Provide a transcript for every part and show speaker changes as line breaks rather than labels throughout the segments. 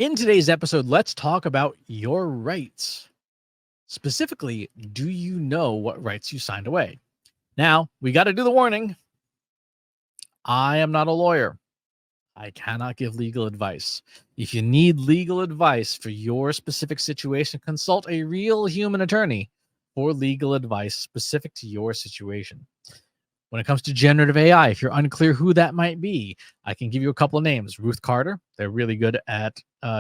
In today's episode, let's talk about your rights. Specifically, do you know what rights you signed away? Now, we got to do the warning. I am not a lawyer. I cannot give legal advice. If you need legal advice for your specific situation, consult a real human attorney for legal advice specific to your situation. When it comes to generative AI, if you're unclear who that might be, I can give you a couple of names. Ruth Carter, they're really good at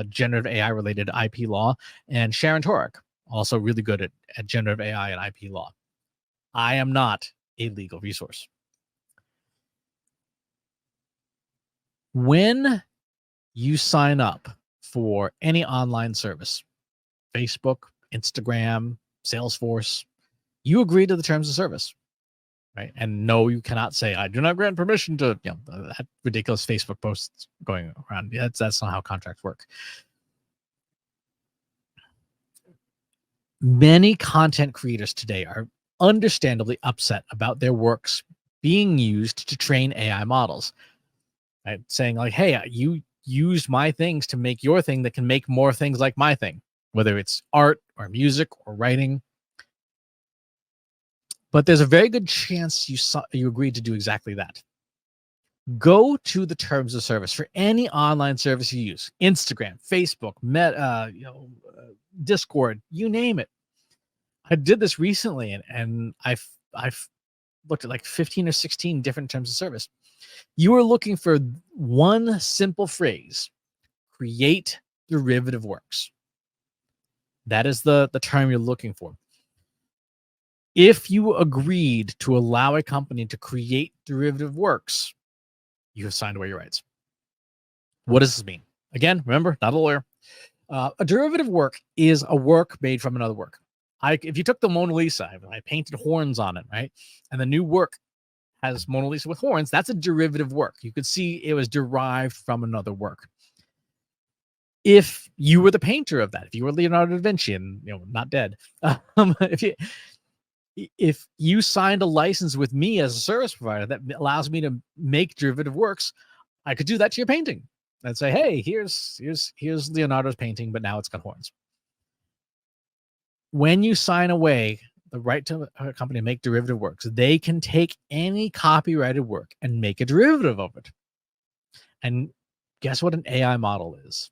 generative AI related IP law, and Sharon Torek, also really good at generative AI and IP law. I am not a legal resource. When you sign up for any online service, Facebook, Instagram, Salesforce, you agree to the terms of service. Right. And no, you cannot say, I do not grant permission to, that ridiculous Facebook posts going around. Yeah, that's not how contracts work. Many content creators today are understandably upset about their works being used to train AI models. Right? Saying like, hey, you used my things to make your thing that can make more things like my thing, whether it's art or music or writing. But there's a very good chance you agreed to do exactly that. Go to the terms of service for any online service you use: Instagram, Facebook, Meta, Discord, you name it. I did this recently, and I've looked at like 15 or 16 different terms of service. You are looking for one simple phrase: create derivative works. That is the term you're looking for. If you agreed to allow a company to create derivative works, you have signed away your rights. What does this mean? Again, remember, not a lawyer. A derivative work is a work made from another work. If you took the Mona Lisa, I painted horns on it, right? And the new work has Mona Lisa with horns. That's a derivative work. You could see it was derived from another work. If you were the painter of that, if you were Leonardo da Vinci and not dead, if you signed a license with me as a service provider that allows me to make derivative works, I could do that to your painting and say, hey, here's Leonardo's painting, but now it's got horns. When you sign away the right to a company to make derivative works, they can take any copyrighted work and make a derivative of it. And guess what an AI model is?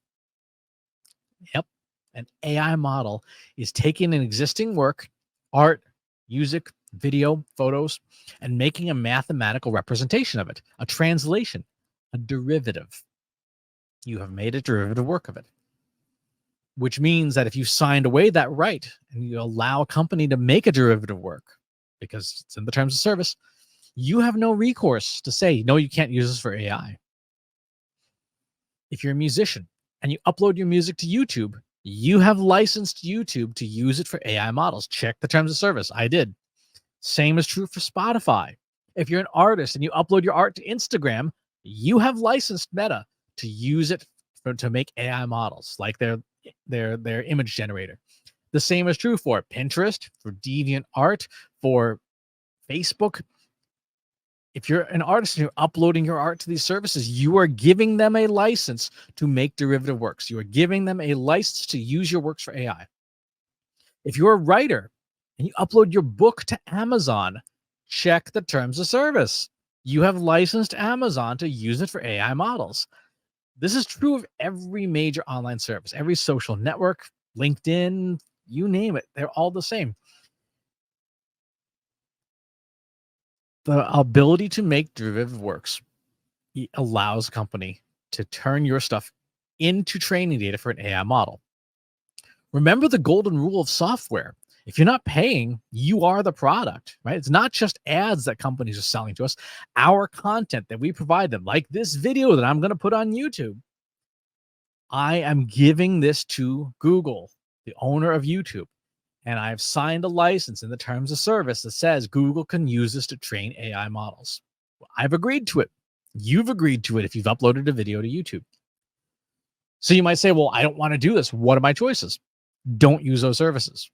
Yep. An AI model is taking an existing work, art, music, video, photos, and making a mathematical representation of it, a translation, a derivative. You have made a derivative work of it, which means that if you signed away that right and you allow a company to make a derivative work because it's in the terms of service, you have no recourse to say, no, you can't use this for AI. If you're a musician and you upload your music to YouTube, you have licensed YouTube to use it for AI models. Check the terms of service. I did. Same is true for Spotify. If you're an artist and you upload your art to Instagram, you have licensed Meta to use it to make AI models like their image generator. The same is true for Pinterest, for DeviantArt, for Facebook. If you're an artist and you're uploading your art to these services, you are giving them a license to make derivative works. You are giving them a license to use your works for AI. If you're a writer and you upload your book to Amazon, check the terms of service. You have licensed Amazon to use it for AI models. This is true of every major online service, every social network, LinkedIn, you name it. They're all the same. The ability to make derivative works allows a company to turn your stuff into training data for an AI model. Remember the golden rule of software. If you're not paying, you are the product, right? It's not just ads that companies are selling to us. Our content that we provide them, like this video that I'm going to put on YouTube, I am giving this to Google, the owner of YouTube, and I've signed a license in the terms of service that says Google can use this to train AI models. I've agreed to it. You've agreed to it if you've uploaded a video to YouTube. So you might say, well, I don't want to do this. What are my choices? Don't use those services.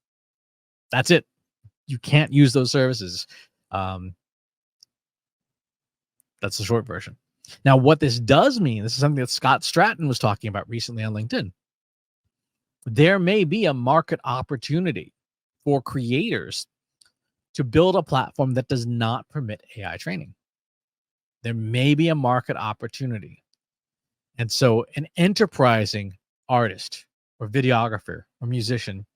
That's it. You can't use those services. That's the short version. Now, what this does mean, this is something that Scott Stratton was talking about recently on LinkedIn. there may be a market opportunity for creators to build a platform that does not permit AI training. There may be a market opportunity. And so an enterprising artist or videographer or musician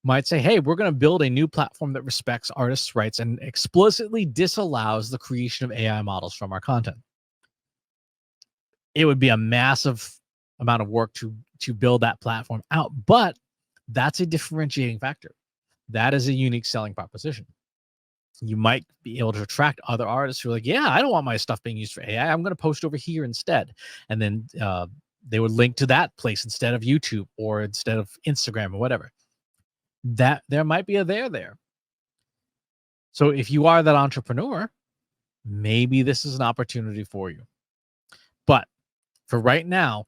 might say, hey, we're going to build a new platform that respects artists' rights and explicitly disallows the creation of AI models from our content. It would be a massive amount of work to build that platform out, but that's a differentiating factor. That is a unique selling proposition. You might be able to attract other artists who are like, yeah, I don't want my stuff being used for AI. I'm going to post over here instead. And then they would link to that place instead of YouTube or instead of Instagram or whatever. That there might be a there. So if you are that entrepreneur, maybe this is an opportunity for you. But for right now,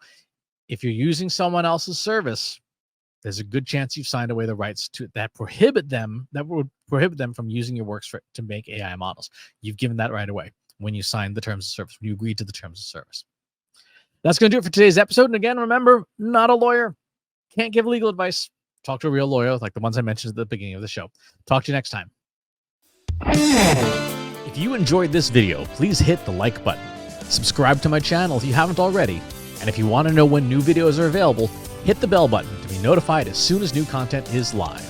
if you're using someone else's service, there's a good chance you've signed away the rights to that would prohibit them from using your works to make AI models. You've given that right away when you signed the terms of service, when you agreed to the terms of service. That's going to do it for today's episode. And again, remember, not a lawyer, can't give legal advice. Talk to a real lawyer like the ones I mentioned at the beginning of the show. Talk to you next time. If you enjoyed this video, please hit the like button. Subscribe to my channel if you haven't already. And if you want to know when new videos are available, hit the bell button to be notified as soon as new content is live.